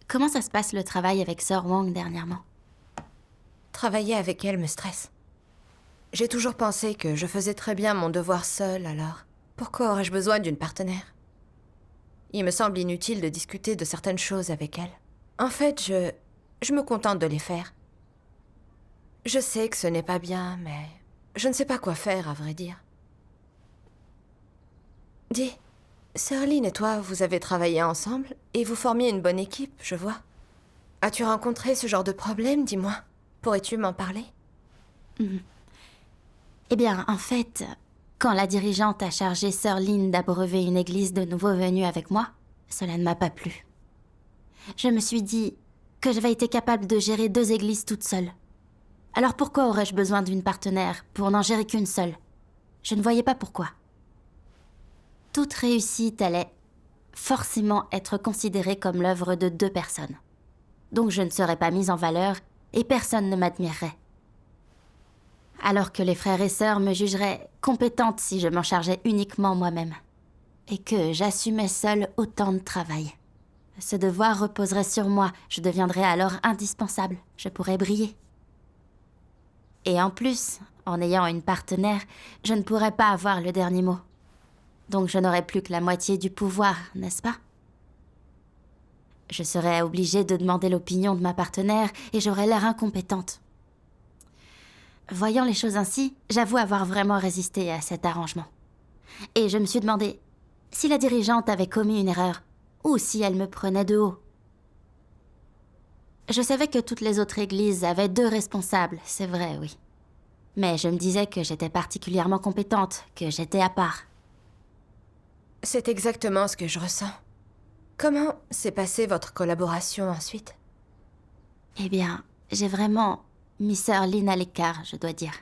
Comment ça se passe le travail avec Sir Wang dernièrement? Travailler avec elle me stresse. J'ai toujours pensé que je faisais très bien mon devoir seule, alors pourquoi aurais-je besoin d'une partenaire? Il me semble inutile de discuter de certaines choses avec elle. En fait, je me contente de les faire. Je sais que ce n'est pas bien, mais je ne sais pas quoi faire, à vrai dire. Dis, Sir Lin et toi, vous avez travaillé ensemble et vous formiez une bonne équipe, je vois. As-tu rencontré ce genre de problème, dis-moi? Pourrais-tu m'en parler? Eh bien, en fait, quand la dirigeante a chargé Sir Lin d'abreuver une église de nouveaux venus avec moi, cela ne m'a pas plu. Je me suis dit que j'avais été capable de gérer 2 églises toute seule. Alors pourquoi aurais-je besoin d'une partenaire pour n'en gérer qu'une seule? Je ne voyais pas pourquoi. Toute réussite allait forcément être considérée comme l'œuvre de 2 personnes. Donc je ne serais pas mise en valeur et personne ne m'admirerait. Alors que les frères et sœurs me jugeraient compétente si je m'en chargeais uniquement moi-même. Et que j'assumais seule autant de travail. Ce devoir reposerait sur moi, je deviendrais alors indispensable, je pourrais briller. Et en plus, en ayant une partenaire, je ne pourrais pas avoir le dernier mot. Donc je n'aurais plus que la moitié du pouvoir, n'est-ce pas? Je serais obligée de demander l'opinion de ma partenaire et j'aurais l'air incompétente. Voyant les choses ainsi, j'avoue avoir vraiment résisté à cet arrangement. Et je me suis demandé si la dirigeante avait commis une erreur ou si elle me prenait de haut. Je savais que toutes les autres églises avaient 2 responsables, c'est vrai, oui. Mais je me disais que j'étais particulièrement compétente, que j'étais à part. C'est exactement ce que je ressens. Comment s'est passée votre collaboration ensuite? Eh bien, j'ai vraiment mis Sir Lin à l'écart, je dois dire.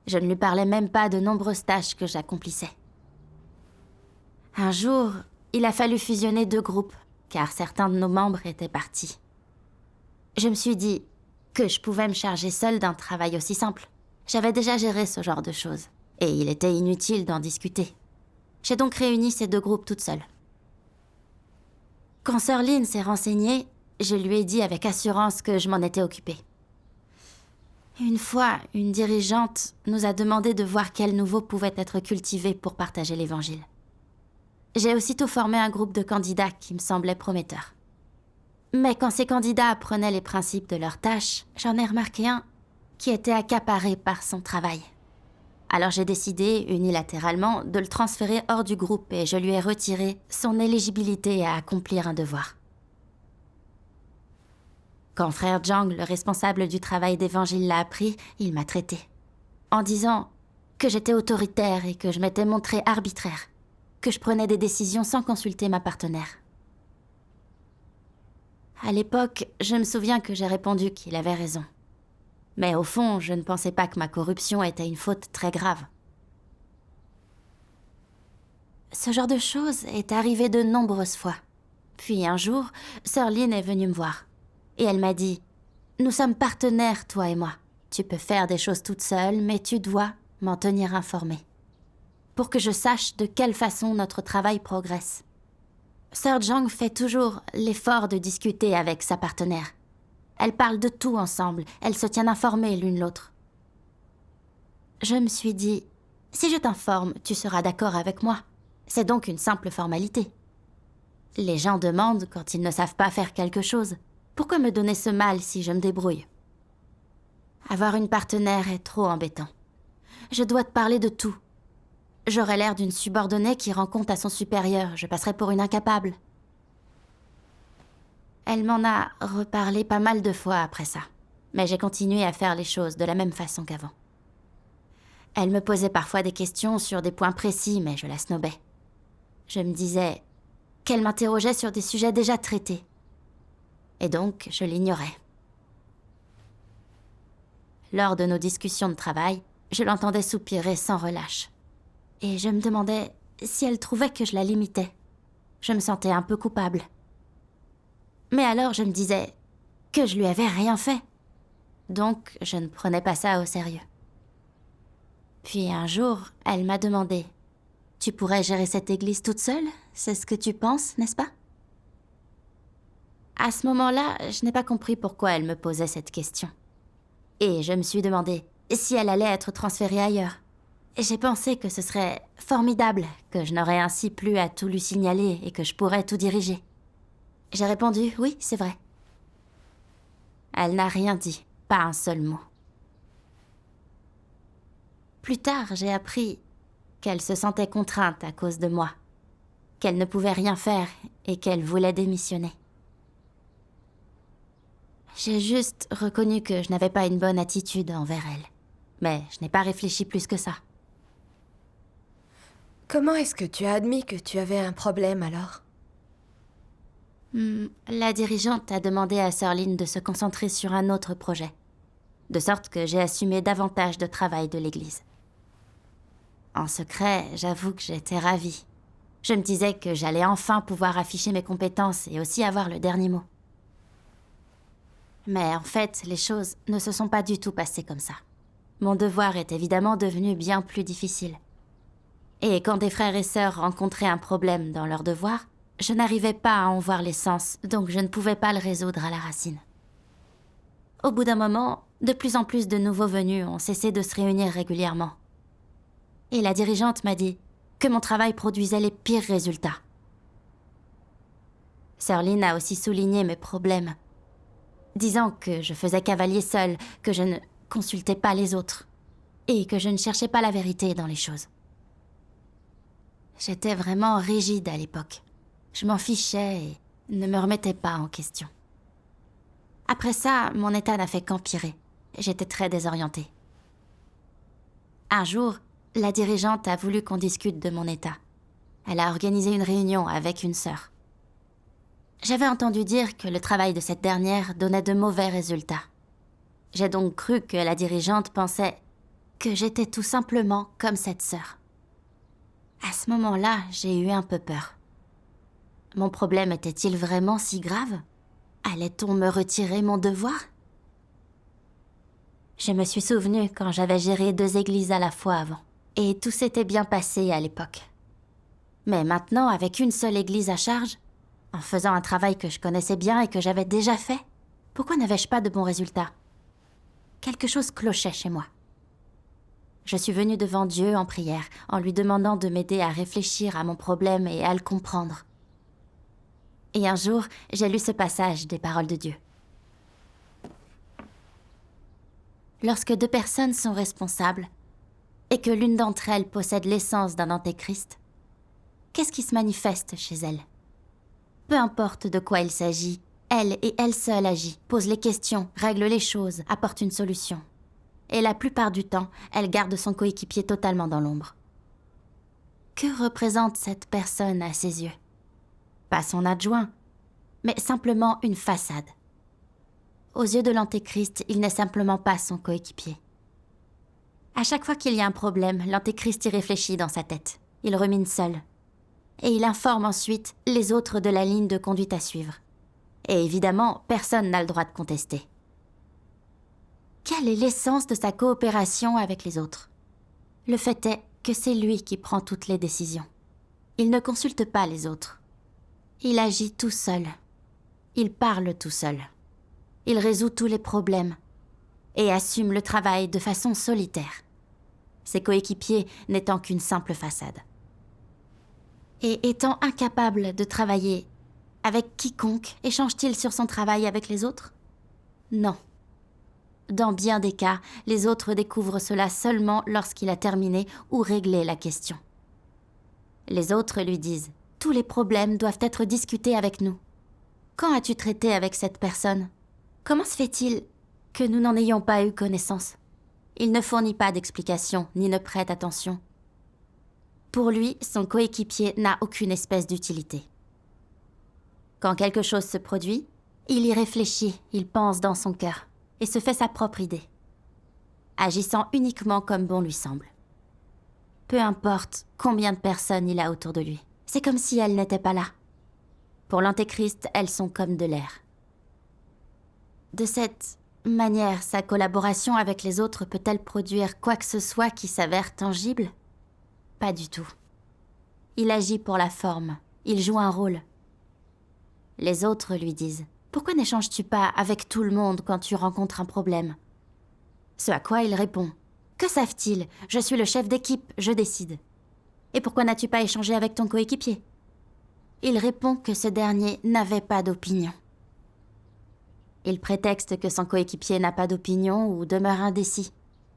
Je ne lui parlais même pas de nombreuses tâches que j'accomplissais. Un jour, il a fallu fusionner 2 groupes, car certains de nos membres étaient partis. Je me suis dit que je pouvais me charger seule d'un travail aussi simple. J'avais déjà géré ce genre de choses, et il était inutile d'en discuter. J'ai donc réuni ces 2 groupes toute seule. Quand Sir Lin s'est renseignée, je lui ai dit avec assurance que je m'en étais occupée. Une fois, une dirigeante nous a demandé de voir quels nouveaux pouvaient être cultivés pour partager l'Évangile. J'ai aussitôt formé un groupe de candidats qui me semblait prometteur. Mais quand ces candidats apprenaient les principes de leurs tâches, j'en ai remarqué un qui était accaparé par son travail. Alors j'ai décidé, unilatéralement, de le transférer hors du groupe et je lui ai retiré son éligibilité à accomplir un devoir. Quand frère Zhang, le responsable du travail d'évangile, l'a appris, il m'a traité. En disant que j'étais autoritaire et que je m'étais montrée arbitraire. Que je prenais des décisions sans consulter ma partenaire. À l'époque, je me souviens que j'ai répondu qu'il avait raison. Mais au fond, je ne pensais pas que ma corruption était une faute très grave. Ce genre de chose est arrivé de nombreuses fois. Puis un jour, Sir Lin est venue me voir. Et elle m'a dit « Nous sommes partenaires, toi et moi. Tu peux faire des choses toute seule, mais tu dois m'en tenir informée. Pour que je sache de quelle façon notre travail progresse. » Sir Zhang fait toujours l'effort de discuter avec sa partenaire. Elles parlent de tout ensemble, elles se tiennent informées l'une l'autre. Je me suis dit « Si je t'informe, tu seras d'accord avec moi. C'est donc une simple formalité. » Les gens demandent quand ils ne savent pas faire quelque chose. Pourquoi me donner ce mal si je me débrouille? Avoir une partenaire est trop embêtant. Je dois te parler de tout. J'aurais l'air d'une subordonnée qui rend compte à son supérieur. Je passerai pour une incapable. Elle m'en a reparlé pas mal de fois après ça. Mais j'ai continué à faire les choses de la même façon qu'avant. Elle me posait parfois des questions sur des points précis, mais je la snobais. Je me disais qu'elle m'interrogeait sur des sujets déjà traités. Et donc, je l'ignorais. Lors de nos discussions de travail, je l'entendais soupirer sans relâche. Et je me demandais si elle trouvait que je la limitais. Je me sentais un peu coupable. Mais alors je me disais que je lui avais rien fait. Donc, je ne prenais pas ça au sérieux. Puis un jour, elle m'a demandé « Tu pourrais gérer cette église toute seule? C'est ce que tu penses, n'est-ce pas ?» À ce moment-là, je n'ai pas compris pourquoi elle me posait cette question. Et je me suis demandé si elle allait être transférée ailleurs. J'ai pensé que ce serait formidable, que je n'aurais ainsi plus à tout lui signaler et que je pourrais tout diriger. J'ai répondu « oui, c'est vrai ». Elle n'a rien dit, pas un seul mot. Plus tard, j'ai appris qu'elle se sentait contrainte à cause de moi, qu'elle ne pouvait rien faire et qu'elle voulait démissionner. J'ai juste reconnu que je n'avais pas une bonne attitude envers elle, mais je n'ai pas réfléchi plus que ça. Comment est-ce que tu as admis que tu avais un problème alors? La dirigeante a demandé à Sir Lynn de se concentrer sur un autre projet, de sorte que j'ai assumé davantage de travail de l'église. En secret, j'avoue que j'étais ravie. Je me disais que j'allais enfin pouvoir afficher mes compétences et aussi avoir le dernier mot. Mais en fait, les choses ne se sont pas du tout passées comme ça. Mon devoir est évidemment devenu bien plus difficile. Et quand des frères et sœurs rencontraient un problème dans leur devoir, je n'arrivais pas à en voir l'essence, donc je ne pouvais pas le résoudre à la racine. Au bout d'un moment, de plus en plus de nouveaux venus ont cessé de se réunir régulièrement. Et la dirigeante m'a dit que mon travail produisait les pires résultats. Sir Lynn a aussi souligné mes problèmes, disant que je faisais cavalier seul, que je ne consultais pas les autres, et que je ne cherchais pas la vérité dans les choses. J'étais vraiment rigide à l'époque. Je m'en fichais et ne me remettais pas en question. Après ça, mon état n'a fait qu'empirer. J'étais très désorientée. Un jour, la dirigeante a voulu qu'on discute de mon état. Elle a organisé une réunion avec une sœur. J'avais entendu dire que le travail de cette dernière donnait de mauvais résultats. J'ai donc cru que la dirigeante pensait que j'étais tout simplement comme cette sœur. À ce moment-là, j'ai eu un peu peur. Mon problème était-il vraiment si grave? Allait-on me retirer mon devoir? Je me suis souvenue quand j'avais géré 2 églises à la fois avant. Et tout s'était bien passé à l'époque. Mais maintenant, avec une seule église à charge, en faisant un travail que je connaissais bien et que j'avais déjà fait, pourquoi n'avais-je pas de bons résultats? Quelque chose clochait chez moi. Je suis venue devant Dieu en prière, en lui demandant de m'aider à réfléchir à mon problème et à le comprendre. Et un jour, j'ai lu ce passage des paroles de Dieu. Lorsque 2 personnes sont responsables, et que l'une d'entre elles possède l'essence d'un antéchrist, qu'est-ce qui se manifeste chez elle? Peu importe de quoi il s'agit, elle et elle seule agit, pose les questions, règle les choses, apporte une solution. Et la plupart du temps, elle garde son coéquipier totalement dans l'ombre. Que représente cette personne à ses yeux? Pas son adjoint, mais simplement une façade. Aux yeux de l'antéchrist, il n'est simplement pas son coéquipier. À chaque fois qu'il y a un problème, l'antéchrist y réfléchit dans sa tête. Il rumine seul. Et il informe ensuite les autres de la ligne de conduite à suivre. Et évidemment, personne n'a le droit de contester. Quelle est l'essence de sa coopération avec les autres? Le fait est que c'est lui qui prend toutes les décisions. Il ne consulte pas les autres. Il agit tout seul. Il parle tout seul. Il résout tous les problèmes et assume le travail de façon solitaire. Ses coéquipiers n'étant qu'une simple façade. Et étant incapable de travailler avec quiconque, échange-t-il sur son travail avec les autres? Non. Dans bien des cas, les autres découvrent cela seulement lorsqu'il a terminé ou réglé la question. Les autres lui disent « Tous les problèmes doivent être discutés avec nous. Quand as-tu traité avec cette personne? Comment se fait-il que nous n'en ayons pas eu connaissance ?» Il ne fournit pas d'explication, ni ne prête attention. Pour lui, son coéquipier n'a aucune espèce d'utilité. Quand quelque chose se produit, il y réfléchit, il pense dans son cœur, et se fait sa propre idée, agissant uniquement comme bon lui semble. Peu importe combien de personnes il a autour de lui, c'est comme si elles n'étaient pas là. Pour l'antéchrist, elles sont comme de l'air. De cette manière, sa collaboration avec les autres peut-elle produire quoi que ce soit qui s'avère tangible? Pas du tout. Il agit pour la forme, il joue un rôle. Les autres lui disent « pourquoi n'échanges-tu pas avec tout le monde quand tu rencontres un problème ?» Ce à quoi il répond « Que savent-ils? Je suis le chef d'équipe, je décide. » « Et pourquoi n'as-tu pas échangé avec ton coéquipier ?» Il répond que ce dernier n'avait pas d'opinion. Il prétexte que son coéquipier n'a pas d'opinion ou demeure indécis,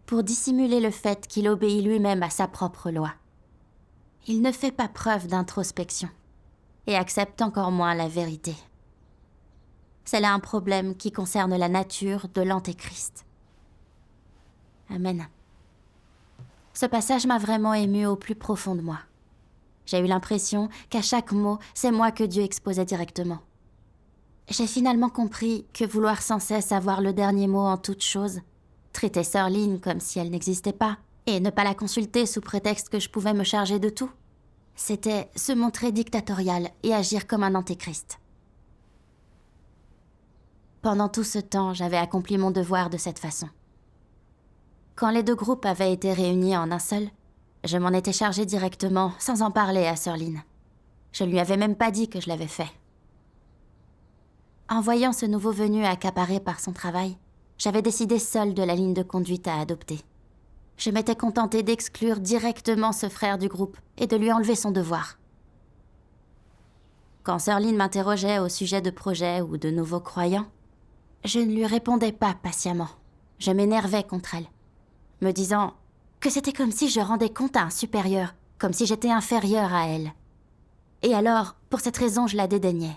pour dissimuler le fait qu'il obéit lui-même à sa propre loi. Il ne fait pas preuve d'introspection, et accepte encore moins la vérité. C'est là un problème qui concerne la nature de l'Antéchrist. Amen. Ce passage m'a vraiment ému au plus profond de moi. J'ai eu l'impression qu'à chaque mot, c'est moi que Dieu exposait directement. J'ai finalement compris que vouloir sans cesse avoir le dernier mot en toute chose, traiter Sœur Lynn comme si elle n'existait pas, et ne pas la consulter sous prétexte que je pouvais me charger de tout, c'était se montrer dictatorial et agir comme un antéchrist. Pendant tout ce temps, j'avais accompli mon devoir de cette façon. Quand les deux groupes avaient été réunis en un seul, je m'en étais chargée directement, sans en parler à Sœur Lynn. Je ne lui avais même pas dit que je l'avais fait. En voyant ce nouveau venu accaparé par son travail, j'avais décidé seule de la ligne de conduite à adopter. Je m'étais contentée d'exclure directement ce frère du groupe et de lui enlever son devoir. Quand Sœur Lynn m'interrogeait au sujet de projets ou de nouveaux croyants, je ne lui répondais pas patiemment. Je m'énervais contre elle, me disant que c'était comme si je rendais compte à un supérieur, comme si j'étais inférieure à elle. Et alors, pour cette raison, je la dédaignais.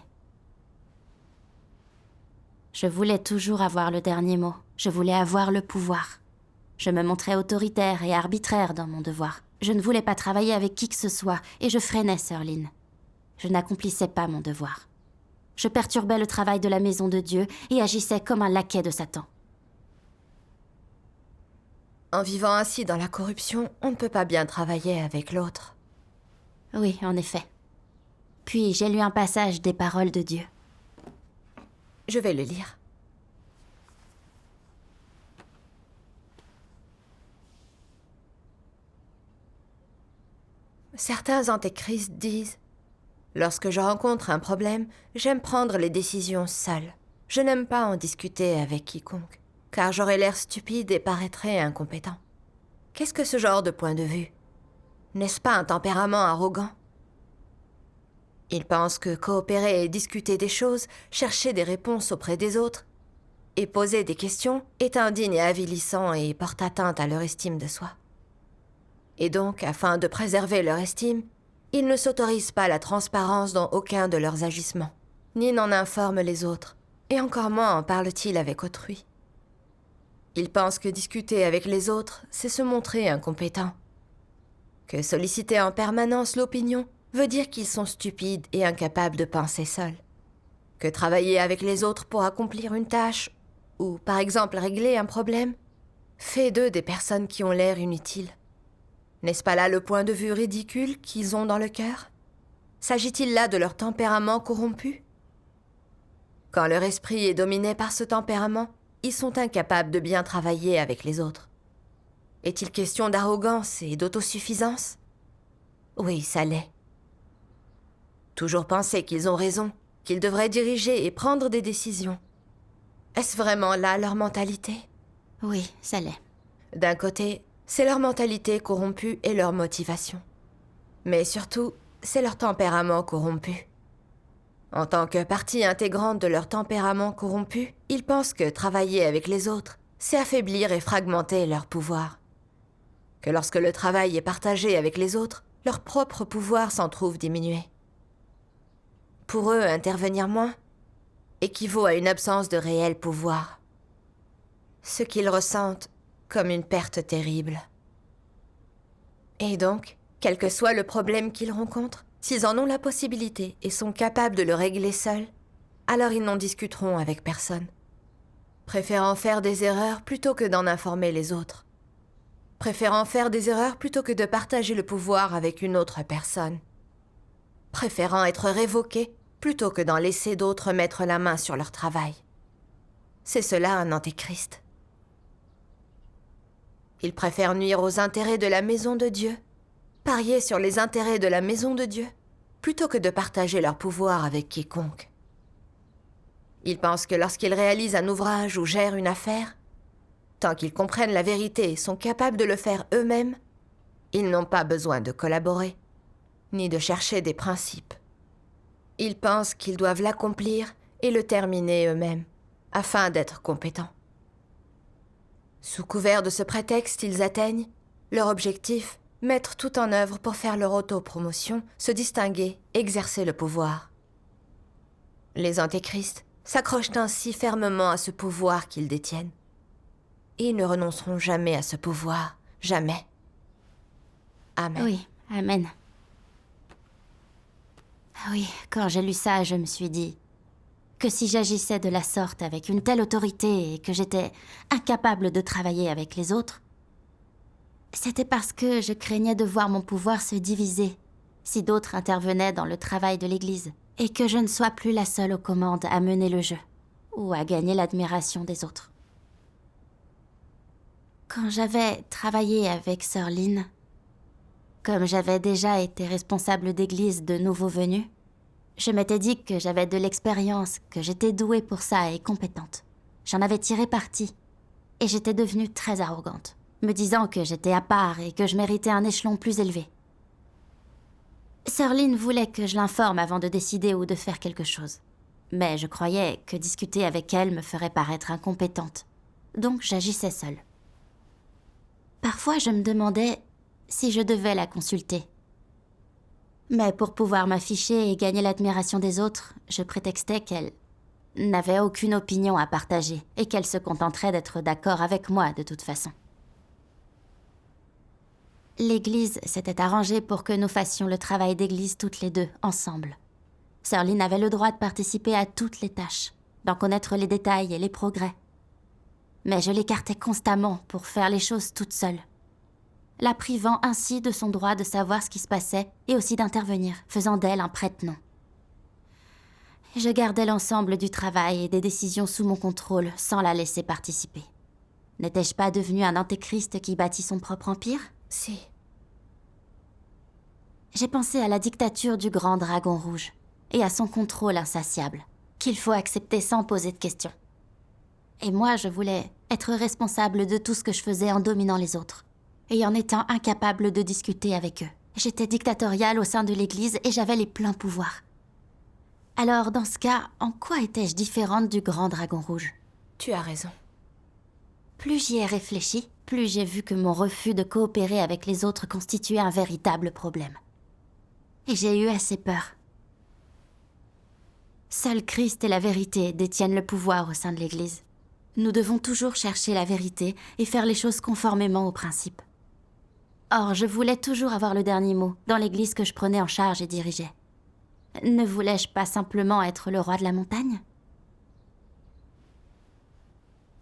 Je voulais toujours avoir le dernier mot, je voulais avoir le pouvoir. Je me montrais autoritaire et arbitraire dans mon devoir. Je ne voulais pas travailler avec qui que ce soit, et je freinais Sœur Lynn. Je n'accomplissais pas mon devoir. Je perturbais le travail de la maison de Dieu et agissais comme un laquais de Satan. En vivant ainsi dans la corruption, on ne peut pas bien travailler avec l'autre. Oui, en effet. Puis j'ai lu un passage des paroles de Dieu. Je vais le lire. Certains antéchrists disent « Lorsque je rencontre un problème, j'aime prendre les décisions seule. Je n'aime pas en discuter avec quiconque, car j'aurais l'air stupide et paraîtrais incompétent. » Qu'est-ce que ce genre de point de vue? N'est-ce pas un tempérament arrogant? Ils pensent que coopérer et discuter des choses, chercher des réponses auprès des autres et poser des questions est indigne et avilissant et porte atteinte à leur estime de soi. Et donc, afin de préserver leur estime, ils ne s'autorisent pas la transparence dans aucun de leurs agissements, ni n'en informent les autres, et encore moins en parlent-ils avec autrui. Ils pensent que discuter avec les autres, c'est se montrer incompétent. Que solliciter en permanence l'opinion veut dire qu'ils sont stupides et incapables de penser seuls. Que travailler avec les autres pour accomplir une tâche, ou par exemple régler un problème, fait d'eux des personnes qui ont l'air inutiles. N'est-ce pas là le point de vue ridicule qu'ils ont dans le cœur? S'agit-il là de leur tempérament corrompu? Quand leur esprit est dominé par ce tempérament, ils sont incapables de bien travailler avec les autres. Est-il question d'arrogance et d'autosuffisance? Oui, ça l'est. Toujours penser qu'ils ont raison, qu'ils devraient diriger et prendre des décisions. Est-ce vraiment là leur mentalité? Oui, ça l'est. D'un côté, c'est leur mentalité corrompue et leur motivation. Mais surtout, c'est leur tempérament corrompu. En tant que partie intégrante de leur tempérament corrompu, ils pensent que travailler avec les autres, c'est affaiblir et fragmenter leur pouvoir. Que lorsque le travail est partagé avec les autres, leur propre pouvoir s'en trouve diminué. Pour eux, intervenir moins équivaut à une absence de réel pouvoir. Ce qu'ils ressentent comme une perte terrible. Et donc, quel que soit le problème qu'ils rencontrent, s'ils en ont la possibilité et sont capables de le régler seuls, alors ils n'en discuteront avec personne, préférant faire des erreurs plutôt que d'en informer les autres, préférant faire des erreurs plutôt que de partager le pouvoir avec une autre personne, préférant être révoqués plutôt que d'en laisser d'autres mettre la main sur leur travail. C'est cela un antéchrist. Ils préfèrent nuire aux intérêts de la maison de Dieu, parier sur les intérêts de la maison de Dieu, plutôt que de partager leur pouvoir avec quiconque. Ils pensent que lorsqu'ils réalisent un ouvrage ou gèrent une affaire, tant qu'ils comprennent la vérité et sont capables de le faire eux-mêmes, ils n'ont pas besoin de collaborer, ni de chercher des principes. Ils pensent qu'ils doivent l'accomplir et le terminer eux-mêmes, afin d'être compétents. Sous couvert de ce prétexte, ils atteignent leur objectif, mettre tout en œuvre pour faire leur autopromotion, se distinguer, exercer le pouvoir. Les antéchrists s'accrochent ainsi fermement à ce pouvoir qu'ils détiennent. Et ils ne renonceront jamais à ce pouvoir, jamais. Amen. Oui, amen. Ah oui, quand j'ai lu ça, je me suis dit que si j'agissais de la sorte avec une telle autorité et que j'étais incapable de travailler avec les autres, c'était parce que je craignais de voir mon pouvoir se diviser si d'autres intervenaient dans le travail de l'Église et que je ne sois plus la seule aux commandes à mener le jeu ou à gagner l'admiration des autres. Quand j'avais travaillé avec Sœur Lynn, comme j'avais déjà été responsable d'église de nouveaux venus, je m'étais dit que j'avais de l'expérience, que j'étais douée pour ça et compétente. J'en avais tiré parti et j'étais devenue très arrogante, me disant que j'étais à part et que je méritais un échelon plus élevé. Sœur Lynn voulait que je l'informe avant de décider ou de faire quelque chose. Mais je croyais que discuter avec elle me ferait paraître incompétente. Donc j'agissais seule. Parfois, je me demandais si je devais la consulter. Mais pour pouvoir m'afficher et gagner l'admiration des autres, je prétextais qu'elle n'avait aucune opinion à partager et qu'elle se contenterait d'être d'accord avec moi de toute façon. L'Église s'était arrangée pour que nous fassions le travail d'église toutes les deux, ensemble. Sœur Lynn avait le droit de participer à toutes les tâches, d'en connaître les détails et les progrès. Mais je l'écartais constamment pour faire les choses toute seule, la privant ainsi de son droit de savoir ce qui se passait et aussi d'intervenir, faisant d'elle un prête-nom. Je gardais l'ensemble du travail et des décisions sous mon contrôle sans la laisser participer. N'étais-je pas devenue un antéchrist qui bâtit son propre empire ? Si. J'ai pensé à la dictature du grand dragon rouge et à son contrôle insatiable, qu'il faut accepter sans poser de questions. Et moi, je voulais être responsable de tout ce que je faisais en dominant les autres et en étant incapable de discuter avec eux. J'étais dictatoriale au sein de l'Église et j'avais les pleins pouvoirs. Alors, dans ce cas, en quoi étais-je différente du grand dragon rouge ? Tu as raison. Plus j'y ai réfléchi, plus j'ai vu que mon refus de coopérer avec les autres constituait un véritable problème. Et j'ai eu assez peur. Seul Christ et la vérité détiennent le pouvoir au sein de l'Église. Nous devons toujours chercher la vérité et faire les choses conformément aux principes. Or, je voulais toujours avoir le dernier mot dans l'Église que je prenais en charge et dirigeais. Ne voulais-je pas simplement être le roi de la montagne ?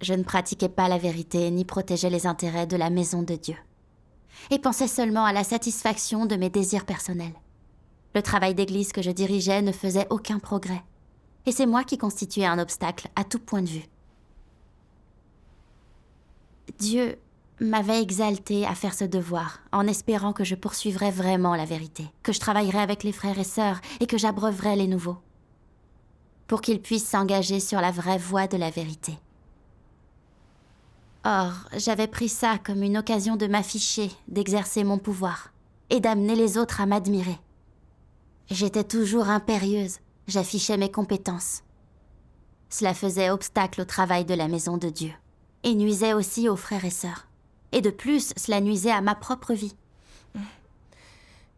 Je ne pratiquais pas la vérité ni protégeais les intérêts de la maison de Dieu, et pensais seulement à la satisfaction de mes désirs personnels. Le travail d'église que je dirigeais ne faisait aucun progrès, et c'est moi qui constituais un obstacle à tout point de vue. Dieu m'avait exaltée à faire ce devoir, en espérant que je poursuivrais vraiment la vérité, que je travaillerais avec les frères et sœurs et que j'abreuverais les nouveaux, pour qu'ils puissent s'engager sur la vraie voie de la vérité. Or, j'avais pris ça comme une occasion de m'afficher, d'exercer mon pouvoir, et d'amener les autres à m'admirer. J'étais toujours impérieuse, j'affichais mes compétences. Cela faisait obstacle au travail de la maison de Dieu, et nuisait aussi aux frères et sœurs. Et de plus, cela nuisait à ma propre vie.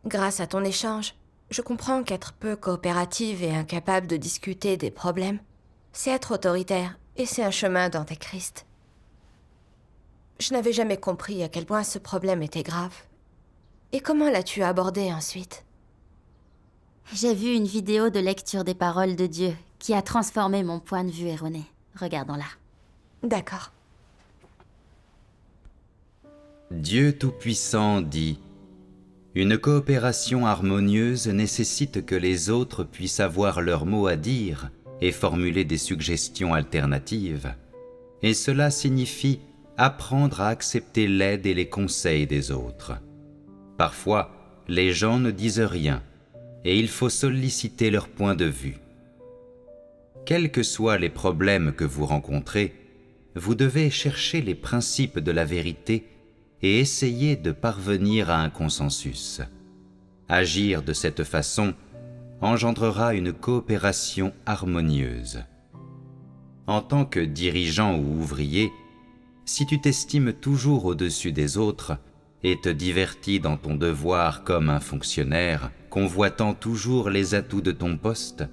Grâce à ton échange, je comprends qu'être peu coopérative et incapable de discuter des problèmes, c'est être autoritaire, et c'est un chemin d'antéchrist. Je n'avais jamais compris à quel point ce problème était grave. Et comment l'as-tu abordé ensuite ? J'ai vu une vidéo de lecture des paroles de Dieu qui a transformé mon point de vue erroné. Regardons-la. D'accord. Dieu Tout-Puissant dit « Une coopération harmonieuse nécessite que les autres puissent avoir leur mot à dire et formuler des suggestions alternatives. Et cela signifie apprendre à accepter l'aide et les conseils des autres. Parfois, les gens ne disent rien et il faut solliciter leur point de vue. Quels que soient les problèmes que vous rencontrez, vous devez chercher les principes de la vérité et essayer de parvenir à un consensus. Agir de cette façon engendrera une coopération harmonieuse. En tant que dirigeant ou ouvrier, si tu t'estimes toujours au-dessus des autres et te divertis dans ton devoir comme un fonctionnaire, convoitant toujours les atouts de ton poste,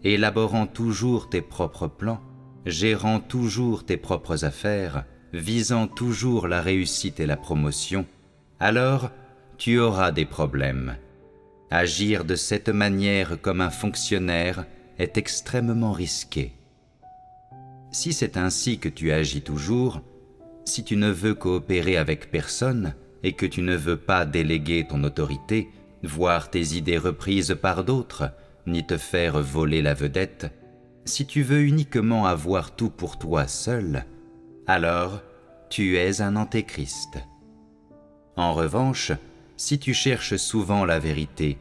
élaborant toujours tes propres plans, gérant toujours tes propres affaires, visant toujours la réussite et la promotion, alors tu auras des problèmes. Agir de cette manière comme un fonctionnaire est extrêmement risqué. Si c'est ainsi que tu agis toujours, si tu ne veux coopérer avec personne et que tu ne veux pas déléguer ton autorité, voir tes idées reprises par d'autres, ni te faire voler la vedette, si tu veux uniquement avoir tout pour toi seul, alors tu es un antéchrist. En revanche, si tu cherches souvent la vérité,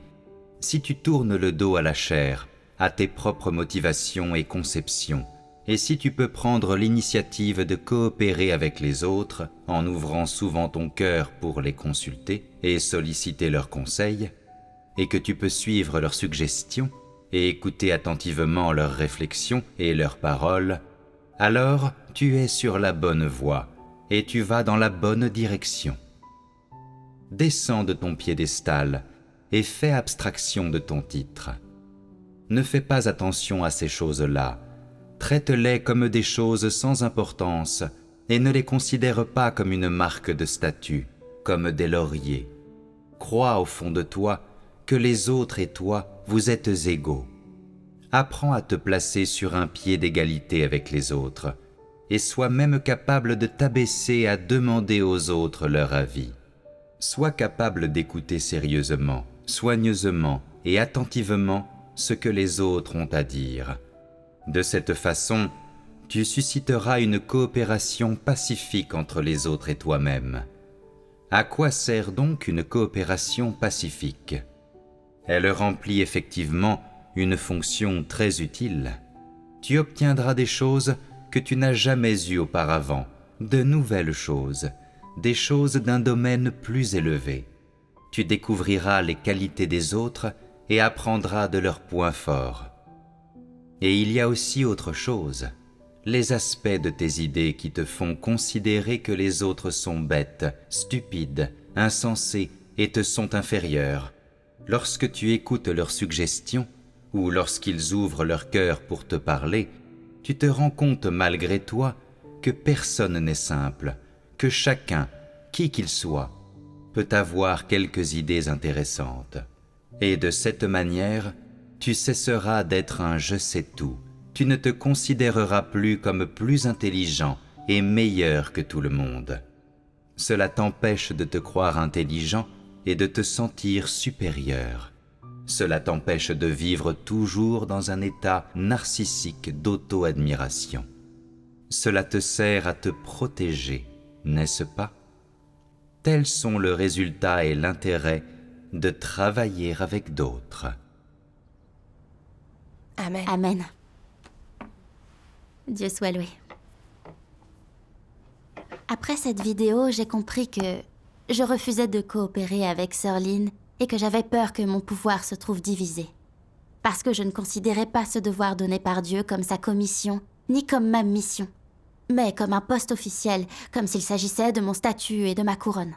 si tu tournes le dos à la chair, à tes propres motivations et conceptions, et si tu peux prendre l'initiative de coopérer avec les autres en ouvrant souvent ton cœur pour les consulter et solliciter leurs conseils, et que tu peux suivre leurs suggestions et écouter attentivement leurs réflexions et leurs paroles, alors tu es sur la bonne voie et tu vas dans la bonne direction. Descends de ton piédestal et fais abstraction de ton titre. Ne fais pas attention à ces choses-là, traite-les comme des choses sans importance et ne les considère pas comme une marque de statut, comme des lauriers. Crois au fond de toi que les autres et toi, vous êtes égaux. Apprends à te placer sur un pied d'égalité avec les autres et sois même capable de t'abaisser à demander aux autres leur avis. Sois capable d'écouter sérieusement, soigneusement et attentivement ce que les autres ont à dire. De cette façon, tu susciteras une coopération pacifique entre les autres et toi-même. À quoi sert donc une coopération pacifique ? Elle remplit effectivement une fonction très utile. Tu obtiendras des choses que tu n'as jamais eues auparavant, de nouvelles choses, des choses d'un domaine plus élevé. Tu découvriras les qualités des autres et apprendras de leurs points forts. Et il y a aussi autre chose, les aspects de tes idées qui te font considérer que les autres sont bêtes, stupides, insensés et te sont inférieurs. Lorsque tu écoutes leurs suggestions, ou lorsqu'ils ouvrent leur cœur pour te parler, tu te rends compte malgré toi que personne n'est simple, que chacun, qui qu'il soit, peut avoir quelques idées intéressantes. Et de cette manière, tu cesseras d'être un je sais tout. Tu ne te considéreras plus comme plus intelligent et meilleur que tout le monde. Cela t'empêche de te croire intelligent et de te sentir supérieur. Cela t'empêche de vivre toujours dans un état narcissique d'auto-admiration. Cela te sert à te protéger, n'est-ce pas ? Tels sont le résultat et l'intérêt de travailler avec d'autres. Amen. Amen. Dieu soit loué. Après cette vidéo, j'ai compris que je refusais de coopérer avec Sir Lin et que j'avais peur que mon pouvoir se trouve divisé. Parce que je ne considérais pas ce devoir donné par Dieu comme sa commission, ni comme ma mission, mais comme un poste officiel, comme s'il s'agissait de mon statut et de ma couronne.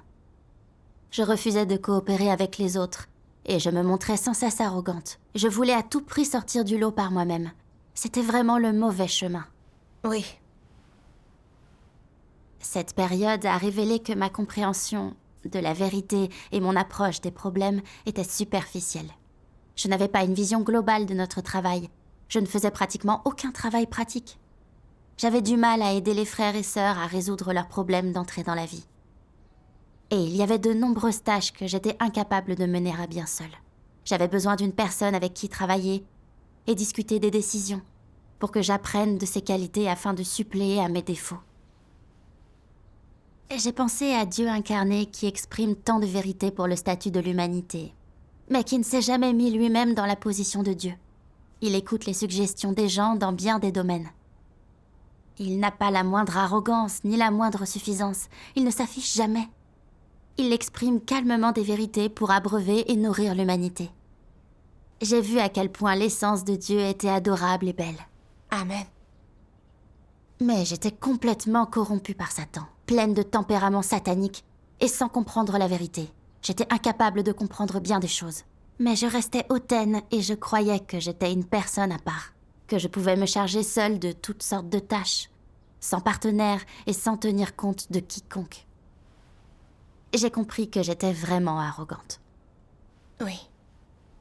Je refusais de coopérer avec les autres, et je me montrais sans cesse arrogante. Je voulais à tout prix sortir du lot par moi-même. C'était vraiment le mauvais chemin. Oui. Cette période a révélé que ma compréhension de la vérité et mon approche des problèmes étaient superficielles. Je n'avais pas une vision globale de notre travail. Je ne faisais pratiquement aucun travail pratique. J'avais du mal à aider les frères et sœurs à résoudre leurs problèmes d'entrée dans la vie. Et il y avait de nombreuses tâches que j'étais incapable de mener à bien seule. J'avais besoin d'une personne avec qui travailler et discuter des décisions, pour que j'apprenne de ses qualités afin de suppléer à mes défauts. Et j'ai pensé à Dieu incarné qui exprime tant de vérité pour le statut de l'humanité, mais qui ne s'est jamais mis lui-même dans la position de Dieu. Il écoute les suggestions des gens dans bien des domaines. Il n'a pas la moindre arrogance ni la moindre suffisance. Il ne s'affiche jamais. Il exprime calmement des vérités pour abreuver et nourrir l'humanité. J'ai vu à quel point l'essence de Dieu était adorable et belle. Amen. Mais j'étais complètement corrompue par Satan, pleine de tempérament satanique et sans comprendre la vérité. J'étais incapable de comprendre bien des choses. Mais je restais hautaine et je croyais que j'étais une personne à part, que je pouvais me charger seule de toutes sortes de tâches, sans partenaire et sans tenir compte de quiconque. J'ai compris que j'étais vraiment arrogante. Oui.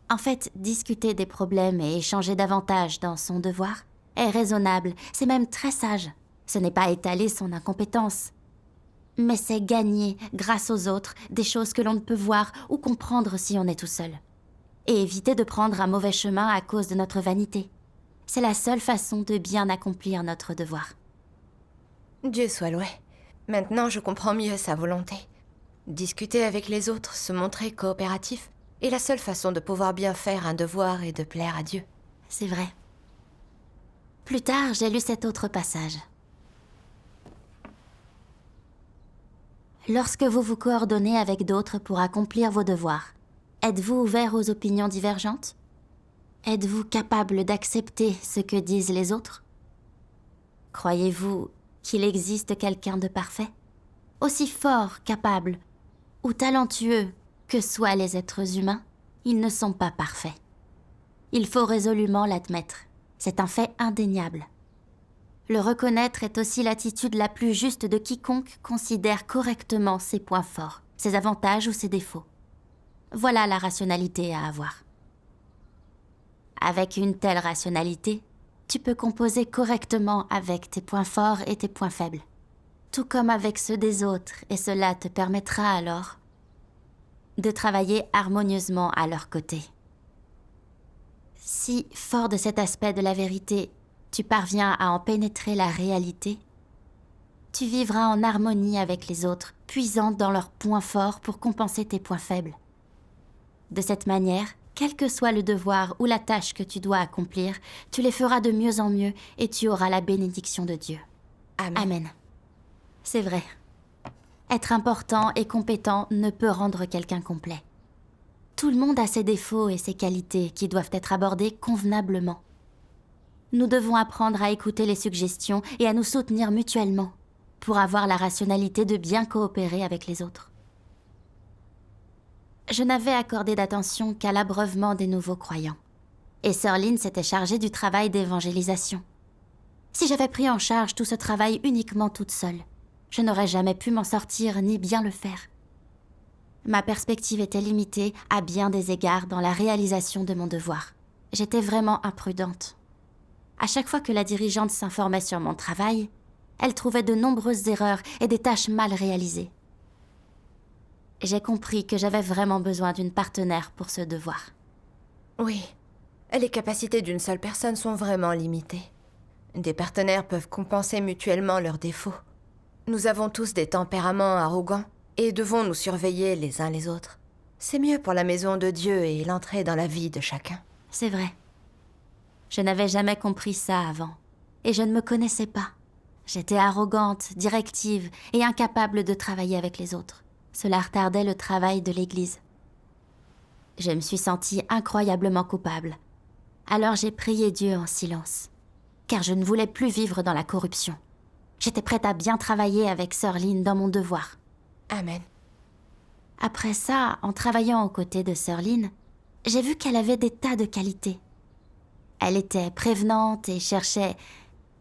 En fait, discuter des problèmes et échanger davantage dans son devoir est raisonnable, c'est même très sage. Ce n'est pas étaler son incompétence, mais c'est gagner, grâce aux autres, des choses que l'on ne peut voir ou comprendre si on est tout seul. Et éviter de prendre un mauvais chemin à cause de notre vanité. C'est la seule façon de bien accomplir notre devoir. Dieu soit loué. Maintenant, je comprends mieux sa volonté. Discuter avec les autres, se montrer coopératif, est la seule façon de pouvoir bien faire un devoir et de plaire à Dieu. C'est vrai. Plus tard, j'ai lu cet autre passage. Lorsque vous vous coordonnez avec d'autres pour accomplir vos devoirs, êtes-vous ouvert aux opinions divergentes? Êtes-vous capable d'accepter ce que disent les autres? Croyez-vous qu'il existe quelqu'un de parfait? Aussi fort, capable ou talentueux que soient les êtres humains, ils ne sont pas parfaits. Il faut résolument l'admettre. C'est un fait indéniable. Le reconnaître est aussi l'attitude la plus juste de quiconque considère correctement ses points forts, ses avantages ou ses défauts. Voilà la rationalité à avoir. Avec une telle rationalité, tu peux composer correctement avec tes points forts et tes points faibles, tout comme avec ceux des autres, et cela te permettra alors de travailler harmonieusement à leur côté. Si, fort de cet aspect de la vérité, tu parviens à en pénétrer la réalité, tu vivras en harmonie avec les autres, puisant dans leurs points forts pour compenser tes points faibles. De cette manière, quel que soit le devoir ou la tâche que tu dois accomplir, tu les feras de mieux en mieux et tu auras la bénédiction de Dieu. Amen. Amen. C'est vrai. Être important et compétent ne peut rendre quelqu'un complet. Tout le monde a ses défauts et ses qualités qui doivent être abordés convenablement. Nous devons apprendre à écouter les suggestions et à nous soutenir mutuellement pour avoir la rationalité de bien coopérer avec les autres. Je n'avais accordé d'attention qu'à l'abreuvement des nouveaux croyants. Et Sœur Lynn s'était chargée du travail d'évangélisation. Si j'avais pris en charge tout ce travail uniquement toute seule, je n'aurais jamais pu m'en sortir ni bien le faire. Ma perspective était limitée à bien des égards dans la réalisation de mon devoir. J'étais vraiment imprudente. À chaque fois que la dirigeante s'informait sur mon travail, elle trouvait de nombreuses erreurs et des tâches mal réalisées. J'ai compris que j'avais vraiment besoin d'une partenaire pour ce devoir. Oui. Les capacités d'une seule personne sont vraiment limitées. Des partenaires peuvent compenser mutuellement leurs défauts. Nous avons tous des tempéraments arrogants et devons nous surveiller les uns les autres. C'est mieux pour la maison de Dieu et l'entrée dans la vie de chacun. C'est vrai. Je n'avais jamais compris ça avant. Et je ne me connaissais pas. J'étais arrogante, directive et incapable de travailler avec les autres. Cela retardait le travail de l'Église. Je me suis sentie incroyablement coupable. Alors j'ai prié Dieu en silence, car je ne voulais plus vivre dans la corruption. J'étais prête à bien travailler avec Sœur Lynn dans mon devoir. Amen. Après ça, en travaillant aux côtés de Sœur Lynn, j'ai vu qu'elle avait des tas de qualités. Elle était prévenante et cherchait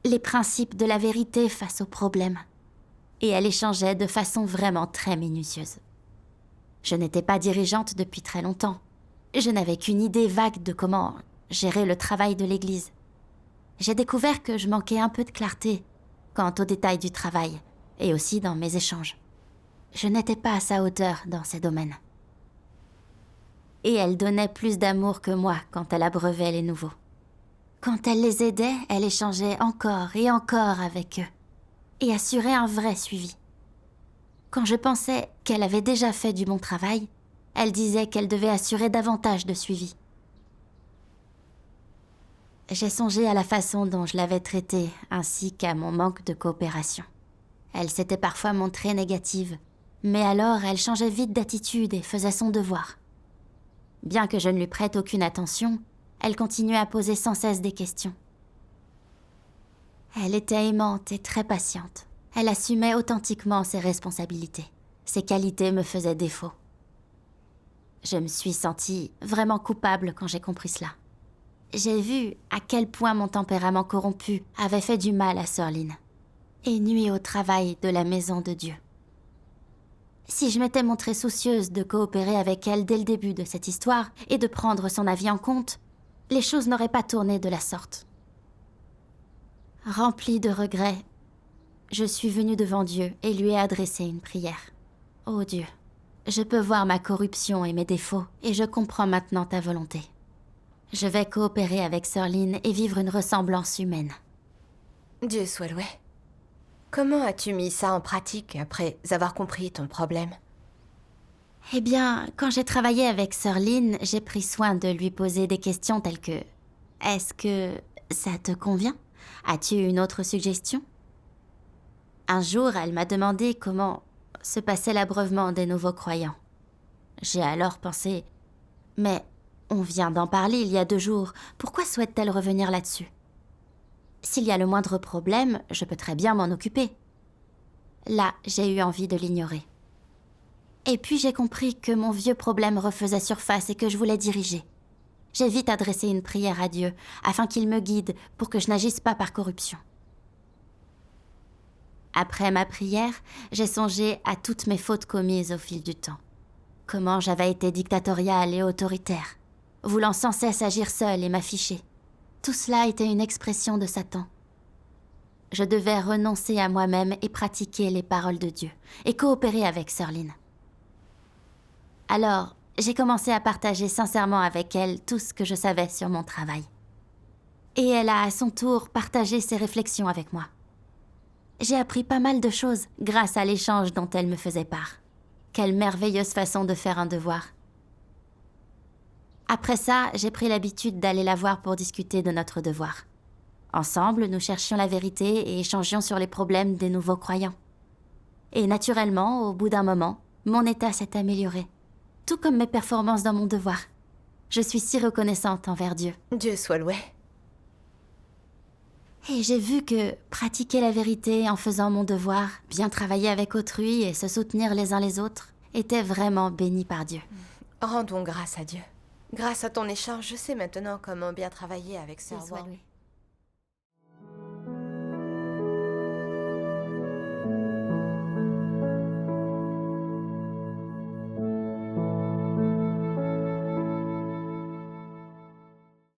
les principes de la vérité face aux problèmes. Et elle échangeait de façon vraiment très minutieuse. Je n'étais pas dirigeante depuis très longtemps. Je n'avais qu'une idée vague de comment gérer le travail de l'Église. J'ai découvert que je manquais un peu de clarté quant aux détails du travail et aussi dans mes échanges. Je n'étais pas à sa hauteur dans ces domaines. Et elle donnait plus d'amour que moi quand elle abreuvait les nouveaux. Quand elle les aidait, elle échangeait encore et encore avec eux et assurait un vrai suivi. Quand je pensais qu'elle avait déjà fait du bon travail, elle disait qu'elle devait assurer davantage de suivi. J'ai songé à la façon dont je l'avais traitée, ainsi qu'à mon manque de coopération. Elle s'était parfois montrée négative, mais alors elle changeait vite d'attitude et faisait son devoir. Bien que je ne lui prête aucune attention, elle continuait à poser sans cesse des questions. Elle était aimante et très patiente. Elle assumait authentiquement ses responsabilités. Ses qualités me faisaient défaut. Je me suis sentie vraiment coupable quand j'ai compris cela. J'ai vu à quel point mon tempérament corrompu avait fait du mal à Sœur Lynn et nuit au travail de la maison de Dieu. Si je m'étais montrée soucieuse de coopérer avec elle dès le début de cette histoire et de prendre son avis en compte, les choses n'auraient pas tourné de la sorte. Remplie de regrets, je suis venue devant Dieu et lui ai adressé une prière. Ô Dieu, je peux voir ma corruption et mes défauts et je comprends maintenant ta volonté. Je vais coopérer avec Sœur Lynn et vivre une ressemblance humaine. Dieu soit loué. Comment as-tu mis ça en pratique après avoir compris ton problème? Eh bien, quand j'ai travaillé avec Sœur Lynn, j'ai pris soin de lui poser des questions telles que « Est-ce que ça te convient? As-tu une autre suggestion ?» Un jour, elle m'a demandé comment se passait l'abreuvement des nouveaux croyants. J'ai alors pensé « Mais on vient d'en parler il y a 2 jours, pourquoi souhaite-t-elle revenir là-dessus? S'il y a le moindre problème, je peux très bien m'en occuper. » Là, j'ai eu envie de l'ignorer. Et puis j'ai compris que mon vieux problème refaisait surface et que je voulais diriger. J'ai vite adressé une prière à Dieu, afin qu'il me guide pour que je n'agisse pas par corruption. Après ma prière, j'ai songé à toutes mes fautes commises au fil du temps. Comment j'avais été dictatoriale et autoritaire, voulant sans cesse agir seule et m'afficher. Tout cela était une expression de Satan. Je devais renoncer à moi-même et pratiquer les paroles de Dieu, et coopérer avec Sœur Lynn. Alors, j'ai commencé à partager sincèrement avec elle tout ce que je savais sur mon travail. Et elle a à son tour partagé ses réflexions avec moi. J'ai appris pas mal de choses grâce à l'échange dont elle me faisait part. Quelle merveilleuse façon de faire un devoir. Après ça, j'ai pris l'habitude d'aller la voir pour discuter de notre devoir. Ensemble, nous cherchions la vérité et échangions sur les problèmes des nouveaux croyants. Et naturellement, au bout d'un moment, mon état s'est amélioré. Tout comme mes performances dans mon devoir. Je suis si reconnaissante envers Dieu. Dieu soit loué. Et j'ai vu que pratiquer la vérité en faisant mon devoir, bien travailler avec autrui et se soutenir les uns les autres, était vraiment béni par Dieu. Rendons grâce à Dieu. Grâce à ton échange, je sais maintenant comment bien travailler avec Sœur Dieu soit Wang. loué.